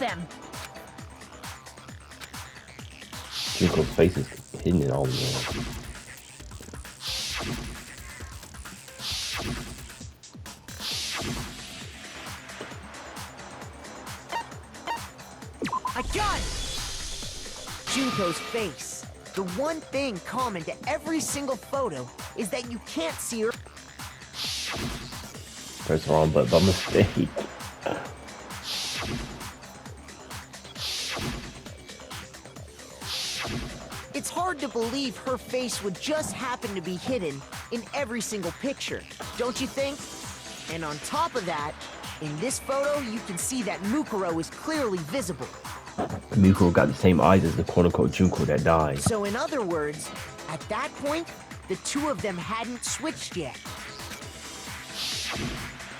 them. Junko's face is hidden in all the way. I got it! Junko's face. The one thing common to every single photo is that you can't see her. Press wrong button by mistake. It's hard to believe her face would just happen to be hidden in every single picture, don't you think? And on top of that, in this photo, you can see that Mukuro is clearly visible. Mukuro got the same eyes as the quote-unquote Junko that died. So in other words, at that point, the two of them hadn't switched yet.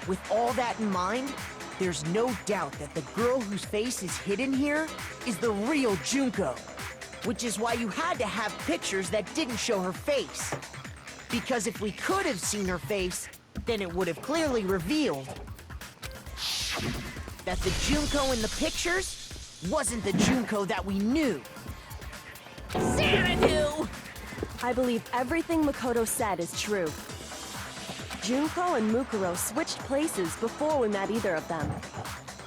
With all that in mind, there's no doubt that the girl whose face is hidden here is the real Junko. Which is why you had to have pictures that didn't show her face. Because if we could have seen her face, then it would have clearly revealed that the Junko in the pictures wasn't the Junko that we knew. Xanadu! I believe everything Makoto said is true. Junko and Mukuro switched places before we met either of them.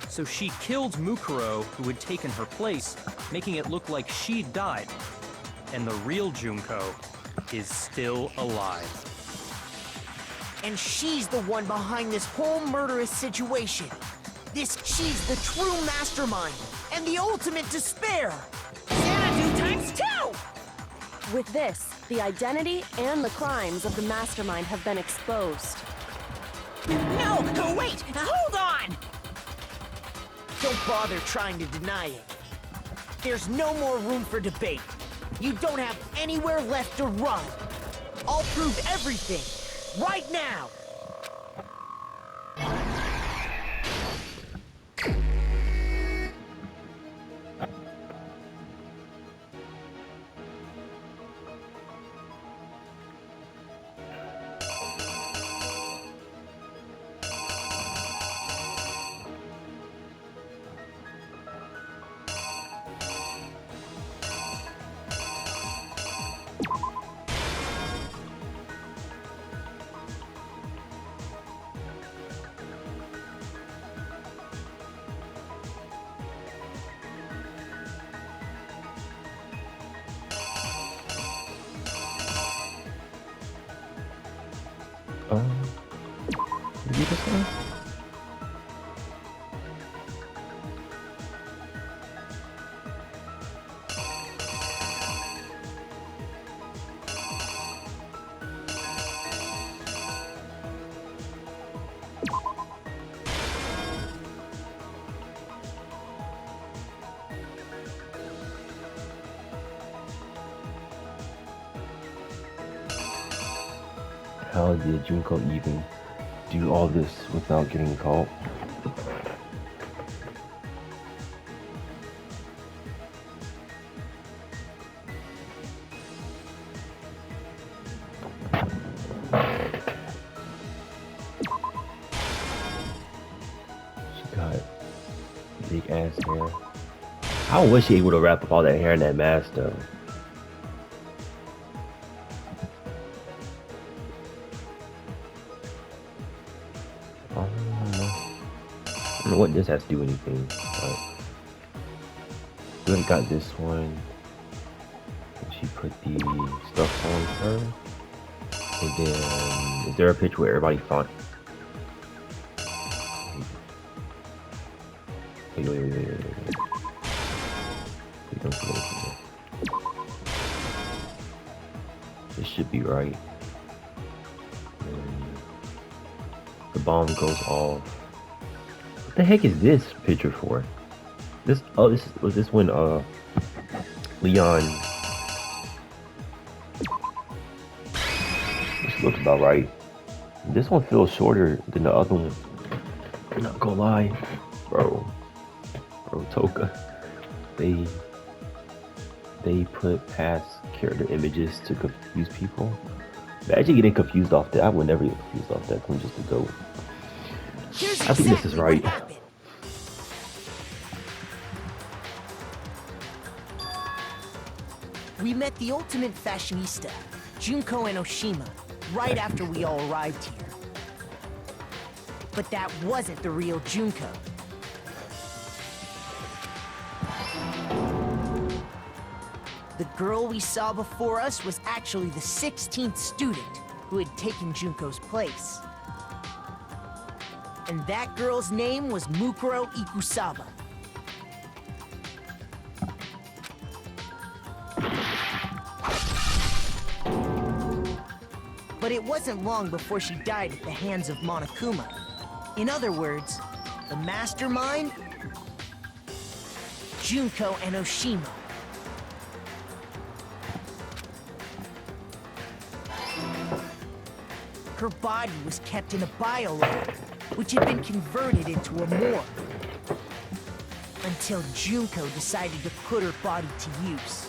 So she killed Mukuro, who had taken her place, making it look like she'd died. And the real Junko is still alive. And she's the one behind this whole murderous situation. She's the true mastermind and the ultimate despair. Xanadu times 2! With this, the identity and the crimes of the mastermind have been exposed. No, wait, hold on! Don't bother trying to deny it. There's no more room for debate. You don't have anywhere left to run. I'll prove everything, right now. Did you just say? How did Junko even do all this without getting caught? She got big ass hair. How was she able to wrap up all that hair in that mask though? I don't know what this has to do with anything, but we already got this one. And she put the stuff on her. And then, is there a picture where everybody found? Wait. Please don't put anything there. This should be right. And the bomb goes off. What the heck is this picture for? This was this when Leon. This looks about right. This one feels shorter than the other one. I'm not gonna lie, bro, Toka. They put past character images to confuse people. Imagine getting confused off that. I would never get confused off that. I'm just a goat. I think this is right. We met the ultimate fashionista, Junko Enoshima, right after we all arrived here. But that wasn't the real Junko. The girl we saw before us was actually the 16th student who had taken Junko's place. And that girl's name was Mukuro Ikusaba. But it wasn't long before she died at the hands of Monokuma. In other words, the mastermind, Junko Enoshima. Her body was kept in a biolab, which had been converted into a morgue. Until Junko decided to put her body to use.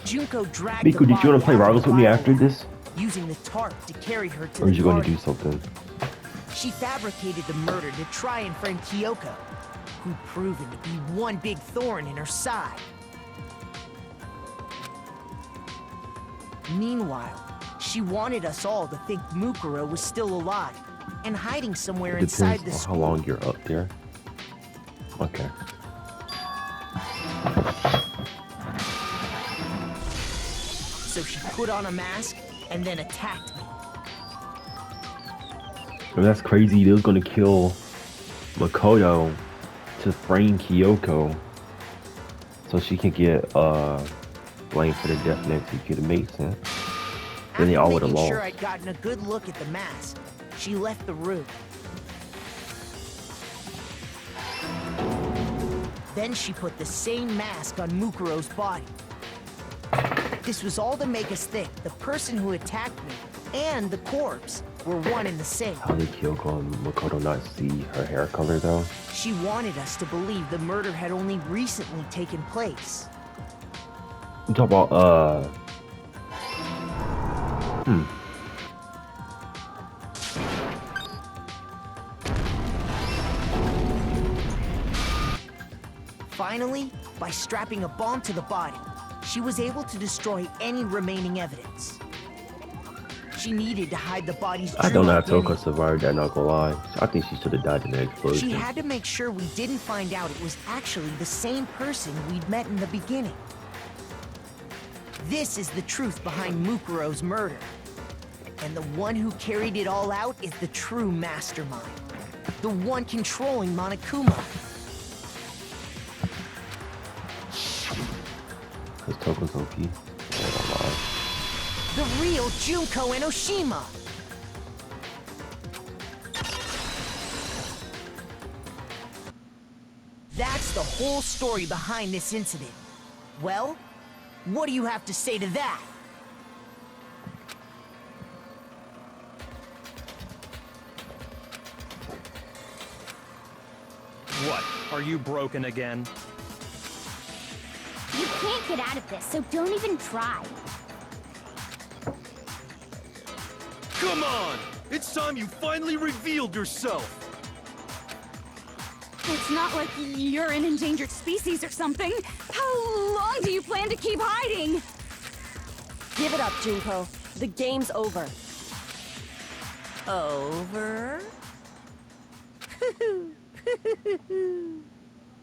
Junko dragged Miku, the did you want body to play out of Rivals the with me after biolab, this? using the tarp to carry her to Or the is you going to garden. do something? She fabricated the murder to try and friend Kyoko, who'd proven to be one big thorn in her side. Meanwhile, she wanted us all to think Mukuro was still alive and hiding somewhere It inside the depends on school. how long you're up there. Okay. So she put on a mask and then attacked me. And that's crazy. They was gonna kill Makoto to frame Kyoko so she can get blamed for the death next week. It makes sense. Then they After all would have making lost. sure I'd gotten a good look at the mask, she left the room. Then she put the same mask on Mukuro's body. This was all to make us think the person who attacked me and the corpse were one and the same. How did Kyoko and Makoto not see her hair color though? She wanted us to believe the murder had only recently taken place. I'm talking about Finally, by strapping a bomb to the body, she was able to destroy any remaining evidence. She needed to hide the body's I true don't know how identity. Toko survived that, not gonna lie. I think she should have died in the explosion. She had to make sure we didn't find out it was actually the same person we'd met in the beginning. This is the truth behind Mukuro's murder. And the one who carried it all out is the true mastermind. The one controlling Monokuma. Because Toko's OP. Yeah, don't lie. The real Junko Enoshima. That's the whole story behind this incident. Well, what do you have to say to that? What? Are you broken again? You can't get out of this, so don't even try. Come on! It's time you finally revealed yourself! It's not like you're an endangered species or something. How long do you plan to keep hiding? Give it up, Junko. The game's over. Over?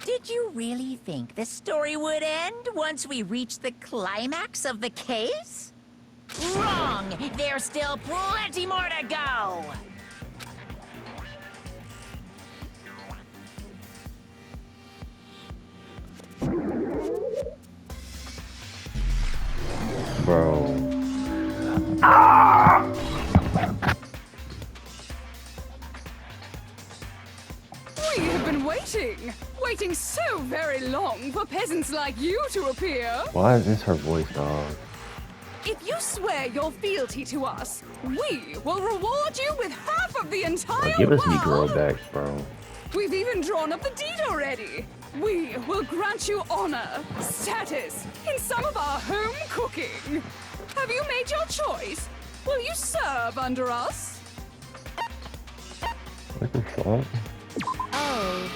Did you really think the story would end once we reached the climax of the case? Wrong! There's still plenty more to go! Bro. We have been waiting so very long for peasants like you to appear. Why is this her voice, dog? If you swear your fealty to us, we will reward you with half of the entire Give us world. Negro back, bro. We've even drawn up the deed already. We will grant you honor, status, in some of our home cooking. Have you made your choice? Will you serve under us? What the fuck? Oh,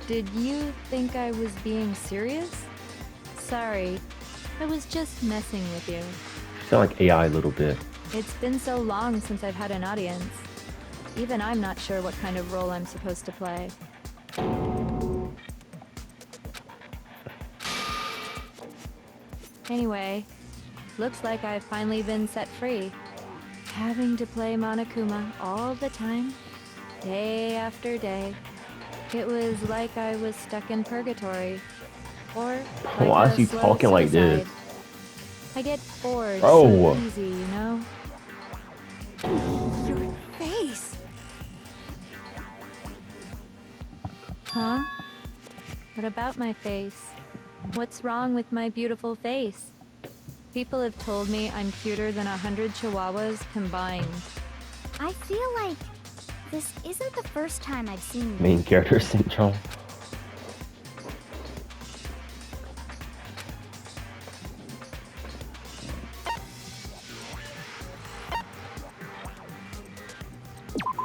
Did you think I was being serious? Sorry, I was just messing with you. You sound like AI a little bit. It's been so long since I've had an audience. Even I'm not sure what kind of role I'm supposed to play. Anyway, looks like I've finally been set free. Having to play Monokuma all the time, day after day. It was like I was stuck in purgatory. Or like Why a is he slow talking like this? suicide. I get bored Oh. so easy, you know? Your face! Huh? What about my face? What's wrong with my beautiful face? People have told me I'm cuter than 100 chihuahuas combined. I feel like this isn't the first time I've seen you. Main character syndrome.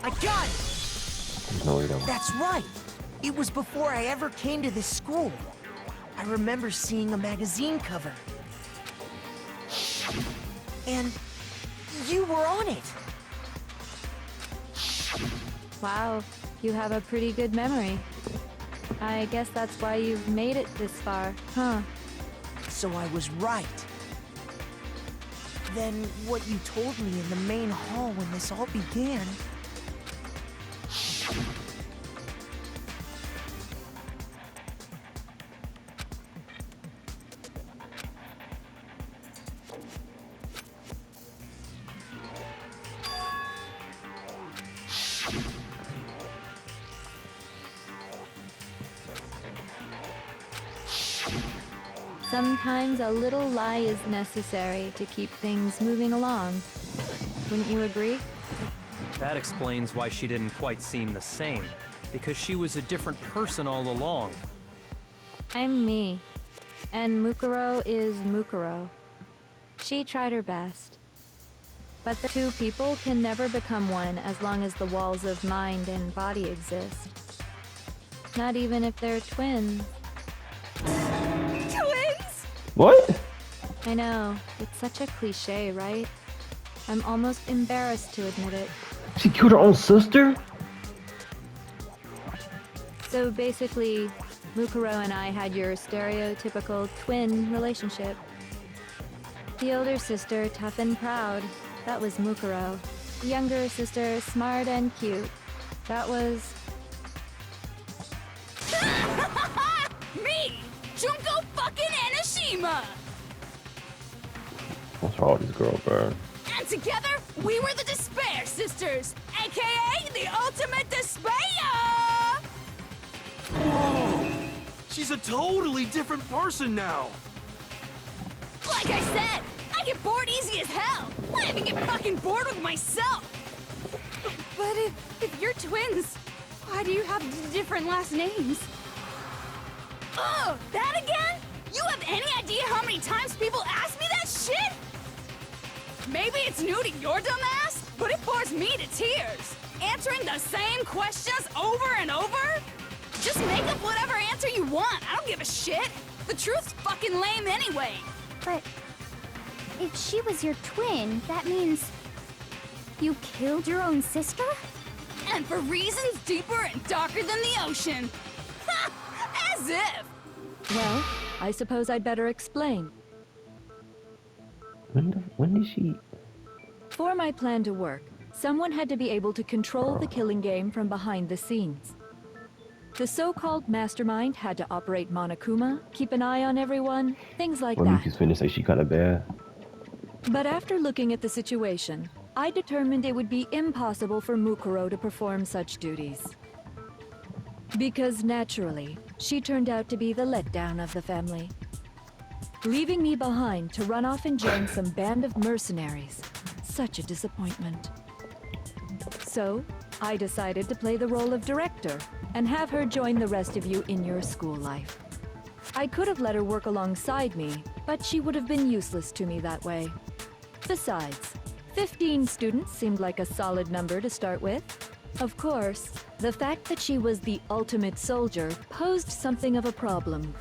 I got it! There's no way to... That's right! It was before I ever came to this school. I remember seeing a magazine cover. And you were on it. Wow, you have a pretty good memory. I guess that's why you've made it this far, huh? So I was right. Then what you told me in the main hall when this all began... Sometimes a little lie is necessary to keep things moving along. Wouldn't you agree? That explains why she didn't quite seem the same. Because she was a different person all along. I'm me. And Mukuro is Mukuro. She tried her best. But the two people can never become one as long as the walls of mind and body exist. Not even if they're twins. What? I know, it's such a cliche, right? I'm almost embarrassed to admit it. She killed her own sister? So basically, Mukuro and I had your stereotypical twin relationship. The older sister, tough and proud. That was Mukuro. The younger sister, smart and cute. That was... Me! Junko fucking Enoshima! What's wrong with this girl, bro? And together, we were the Despair Sisters, aka the Ultimate Despair! Whoa! She's a totally different person now! Like I said, I get bored easy as hell! I even get fucking bored with myself! But if you're twins, why do you have different last names? Oh, that again? You have any idea how many times people ask me that shit? Maybe it's new to your dumb ass, but it bores me to tears. Answering the same questions over and over? Just make up whatever answer you want. I don't give a shit. The truth's fucking lame anyway. But if she was your twin, that means you killed your own sister? And for reasons deeper and darker than the ocean. Ha! As if! Well, I suppose I'd better explain. When did she... For my plan to work, someone had to be able to control the killing game from behind the scenes. The so-called mastermind had to operate Monokuma, keep an eye on everyone, things like When that. Miku's finna say she kinda bad. But after looking at the situation, I determined it would be impossible for Mukuro to perform such duties. Because naturally, she turned out to be the letdown of the family. Leaving me behind to run off and join some band of mercenaries. Such a disappointment. So, I decided to play the role of director and have her join the rest of you in your school life. I could have let her work alongside me, but she would have been useless to me that way. Besides, 15 students seemed like a solid number to start with. Of course, the fact that she was the ultimate soldier posed something of a problem.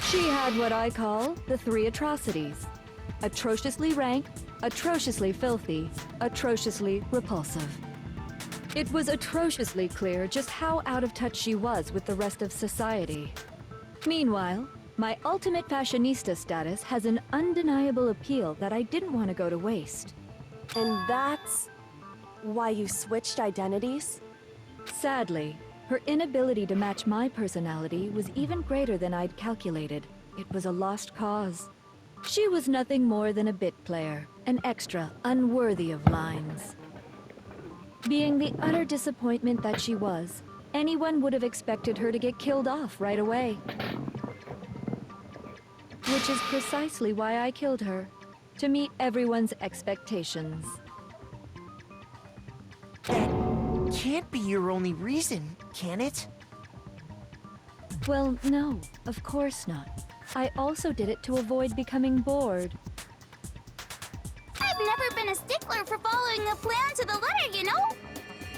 She had what I call the three atrocities: atrociously rank, atrociously filthy, atrociously repulsive. It was atrociously clear just how out of touch she was with the rest of society. Meanwhile, my ultimate fashionista status has an undeniable appeal that I didn't want to go to waste. And that's why you switched identities? Sadly, her inability to match my personality was even greater than I'd calculated. It was a lost cause. She was nothing more than a bit player, an extra unworthy of lines. Being the utter disappointment that she was, anyone would have expected her to get killed off right away. Which is precisely why I killed her, to meet everyone's expectations. That can't be your only reason, can it? Well, no, of course not. I also did it to avoid becoming bored. I've never been a stickler for following a plan to the letter, you know?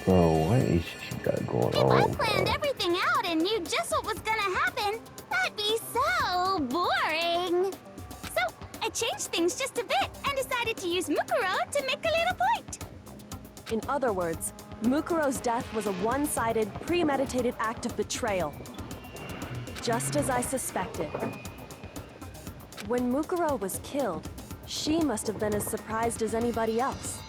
Bro, what is she got going If I on, planned bro? everything out and knew just what was gonna happen, that'd be so boring. So I changed things just a bit and decided to use Mukuro to make a little point. In other words, Mukuro's death was a one-sided, premeditated act of betrayal. Just as I suspected. When Mukuro was killed, she must have been as surprised as anybody else.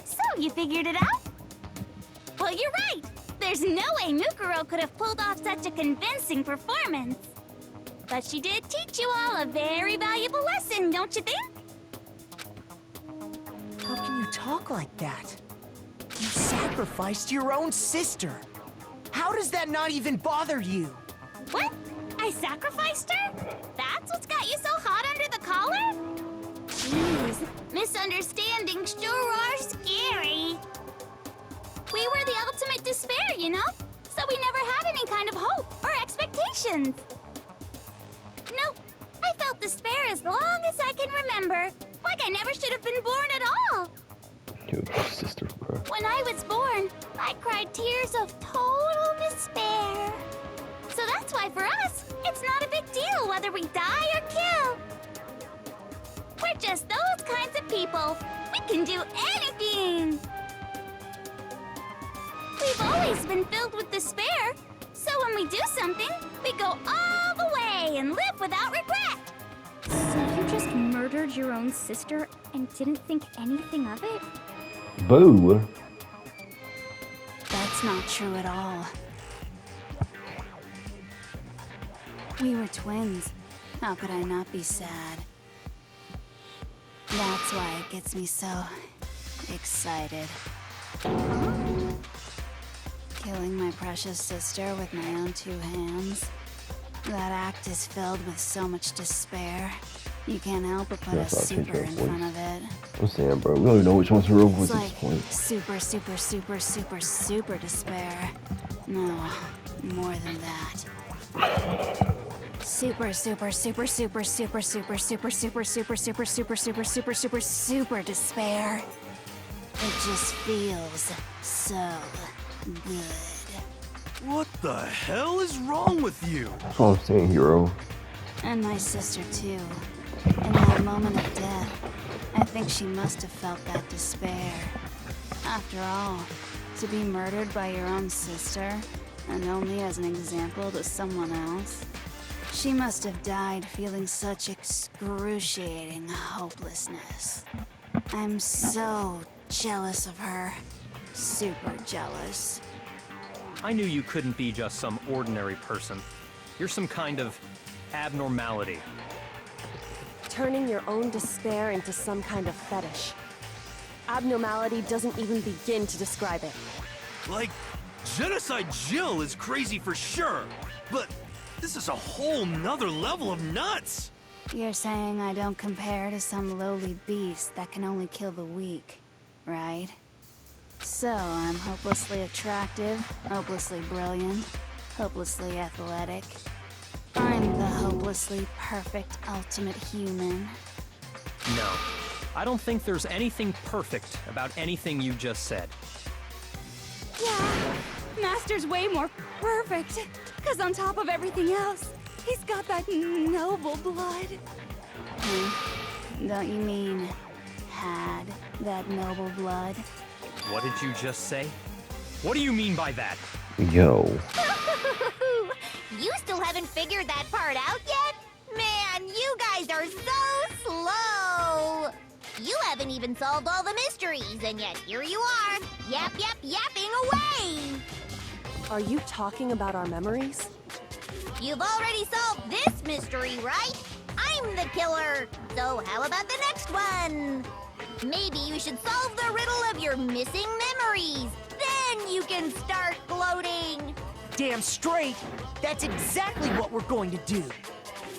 So you figured it out? Well, you're right. There's no way Mukuro could have pulled off such a convincing performance. But she did teach you all a very valuable lesson, don't you think? How can you talk like that? You sacrificed your own sister. How does that not even bother you? What? I sacrificed her? That's what's got you so hot under the collar? Jeez, misunderstandings sure are scary. We were the ultimate despair, you know? So we never had any kind of hope or expectations. Nope, I felt despair as long as I can remember. Like I never should have been born at all. Dude, sister, bro. When I was born, I cried tears of total despair. So that's why for us, it's not a big deal whether we die or kill. We're just those kinds of people. We can do anything. We've always been filled with despair. So when we do something, we go all the way and live without regret. So you just murdered your own sister and didn't think anything of it? Boo! That's not true at all. We were twins. How could I not be sad? That's why it gets me so excited. Killing my precious sister with my own two hands. That act is filled with so much despair. You can't help but put a super in front of it. I'm saying, bro, we don't even know which one's real voice It's at like this point. super, super, super, super, super despair. No, more than that. Super, super, super, super, super, super, super, super, super, super, super, super, super, super, super despair. It just feels so good. What the hell is wrong with you? That's what I'm saying, hero. And my sister too. In that moment of death, I think she must have felt that despair. After all, to be murdered by your own sister, and only as an example to someone else, she must have died feeling such excruciating hopelessness. I'm so jealous of her. Super jealous. I knew you couldn't be just some ordinary person. You're some kind of abnormality. Turning your own despair into some kind of fetish. Abnormality doesn't even begin to describe it. Like, Genocide Jill is crazy for sure, but this is a whole nother level of nuts! You're saying I don't compare to some lowly beast that can only kill the weak, right? So I'm hopelessly attractive, hopelessly brilliant, hopelessly athletic. I'm the hopelessly perfect ultimate human. No, I don't think there's anything perfect about anything you just said. Yeah, Master's way more perfect. Because on top of everything else, he's got that noble blood. Don't you mean had that noble blood? What did you just say? What do you mean by that? Yo. You still haven't figured that part out yet? Man, you guys are so slow! You haven't even solved all the mysteries, and yet here you are, yapping away! Are you talking about our memories? You've already solved this mystery, right? I'm the killer! So how about the next one? Maybe you should solve the riddle of your missing memories. Then you can start gloating! Damn straight, that's exactly what we're going to do.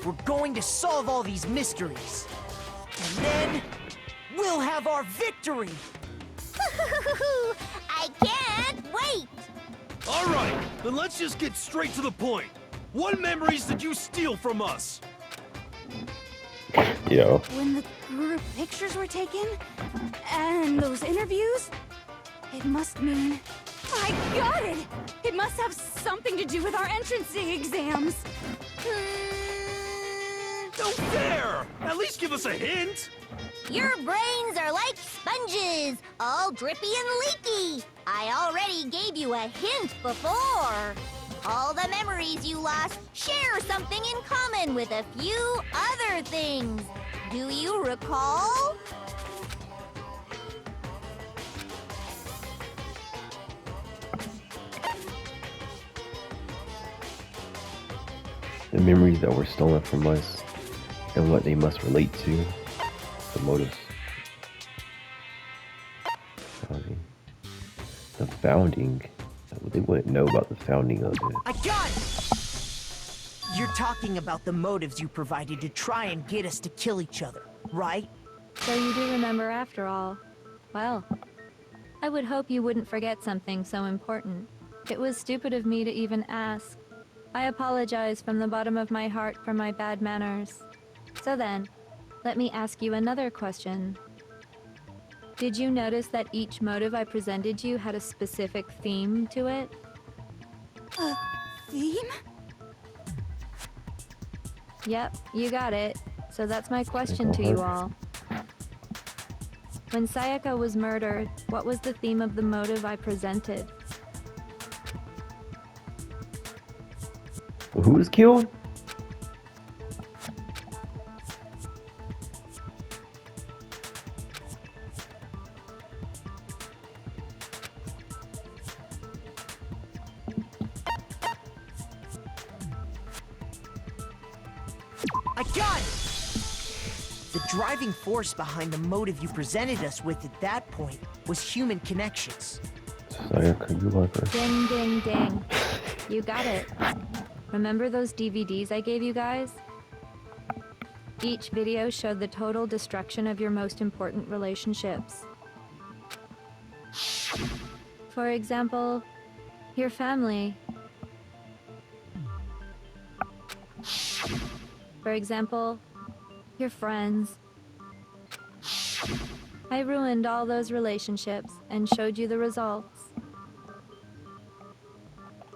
We're going to solve all these mysteries. And then, we'll have our victory! I can't wait! All right, then let's just get straight to the point. What memories did you steal from us? Yo. When the group pictures were taken, and those interviews, it must mean... I got it! It must have something to do with our entrancing exams. No fair! At least give us a hint! Your brains are like sponges, all drippy and leaky. I already gave you a hint before. All the memories you lost share something in common with a few other things. Do you recall? The memories that were stolen from us and what they must relate to. The motives. The founding. They wouldn't know about the founding of it. I got it! You're talking about the motives you provided to try and get us to kill each other, right? So you do remember after all. Well, I would hope you wouldn't forget something so important. It was stupid of me to even ask. I apologize from the bottom of my heart for my bad manners. So then, let me ask you another question. Did you notice that each motive I presented you had a specific theme to it? A theme? Yep, you got it. So that's my question to you all. When Sayaka was murdered, what was the theme of the motive I presented? Who was killed? I got it! The driving force behind the motive you presented us with at that point was human connections. Sayaka, you like her. Ding, ding, ding. You got it. Remember those DVDs I gave you guys? Each video showed the total destruction of your most important relationships. For example, your family. For example, your friends. I ruined all those relationships and showed you the result.